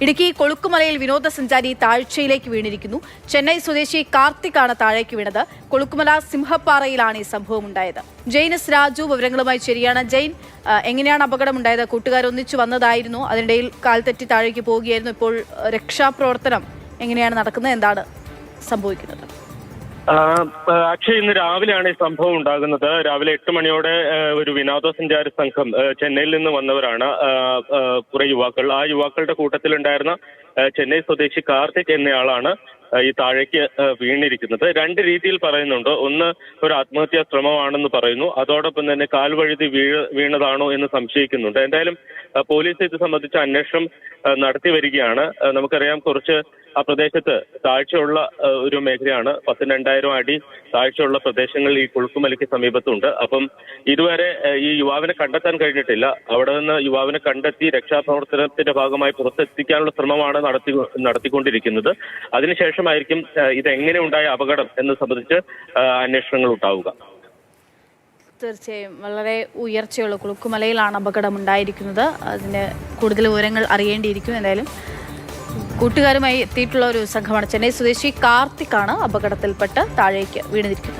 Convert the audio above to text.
ഇടുക്കി കൊളുക്കുമലയിൽ വിനോദസഞ്ചാരി താഴ്ചയിലേക്ക് വീണിരിക്കുന്നു. ചെന്നൈ സ്വദേശി കാർത്തിക്കാണ് താഴേക്ക് വീണത്. കൊളുക്കുമല സിംഹപ്പാറയിലാണ് ഈ സംഭവം ഉണ്ടായത്. ജെയിനസ് രാജു വിവരങ്ങളുമായി ശരിയാണ്. ജെയിൻ, എങ്ങനെയാണ് അപകടമുണ്ടായത്? കൂട്ടുകാർ ഒന്നിച്ചു വന്നതായിരുന്നു, അതിനിടയിൽ കാൽ തെറ്റി താഴേക്ക് പോവുകയായിരുന്നു. ഇപ്പോൾ രക്ഷാപ്രവർത്തനം എങ്ങനെയാണ് നടക്കുന്നത്? എന്താണ് സംഭവിക്കുന്നത്? അക്ഷയ്, ഇന്ന് രാവിലെയാണ് ഈ സംഭവം ഉണ്ടാകുന്നത്. രാവിലെ 8 മണിയോടെ ഒരു വിനോദസഞ്ചാര സംഘം ചെന്നൈയിൽ നിന്ന് വന്നവരാണ്. കുറെ യുവാക്കൾ. ആ യുവാക്കളുടെ കൂട്ടത്തിലുണ്ടായിരുന്ന ചെന്നൈ സ്വദേശി കാർത്തിക് എന്നയാളാണ് ഈ താഴേക്ക് വീണിരിക്കുന്നത്. രണ്ട് രീതിയിൽ പറയുന്നുണ്ട്. ഒന്ന്, ഒരു ആത്മഹത്യാ ശ്രമമാണെന്ന് പറയുന്നു. അതോടൊപ്പം തന്നെ കാൽവഴുതി വീണതാണോ എന്ന് സംശയിക്കുന്നുണ്ട്. എന്തായാലും പോലീസ് ഇത് സംബന്ധിച്ച അന്വേഷണം നടത്തി വരികയാണ്. നമുക്കറിയാം, കുറച്ച് ആ പ്രദേശത്ത് താഴ്ചയുള്ള ഒരു മേഖലയാണ്. 10,000-2000 അടി താഴ്ചയുള്ള പ്രദേശങ്ങൾ ഈ കൊളുക്കുമലയ്ക്ക് സമീപത്തുണ്ട്. അപ്പം ഇതുവരെ ഈ യുവാവിനെ കണ്ടെത്താൻ കഴിഞ്ഞിട്ടില്ല. അവിടെ നിന്ന് യുവാവിനെ കണ്ടെത്തി രക്ഷാപ്രവർത്തനത്തിന്റെ ഭാഗമായി പുറത്തെത്തിക്കാനുള്ള ശ്രമമാണ് നടത്തിക്കൊണ്ടിരിക്കുന്നത്. അതിനുശേഷമായിരിക്കും ഇതെങ്ങനെ ഉണ്ടായ അപകടം എന്ന് സംബന്ധിച്ച് അന്വേഷണങ്ങൾ ഉണ്ടാവുക. തീർച്ചയായും വളരെ ഉയർച്ചയുള്ള കൊളുക്കുമലയിലാണ് അപകടം ഉണ്ടായിരിക്കുന്നത്. അതിന് കൂടുതൽ വിവരങ്ങൾ അറിയേണ്ടിയിരിക്കും. എന്തായാലും കൂട്ടുകാരുമായി എത്തിയിട്ടുള്ള ഒരു സംഘമാണ്. ചെന്നൈ സ്വദേശി കാർത്തിക്കാണ് അപകടത്തിൽപ്പെട്ട് താഴേക്ക് വീണിരിക്കുന്നത്.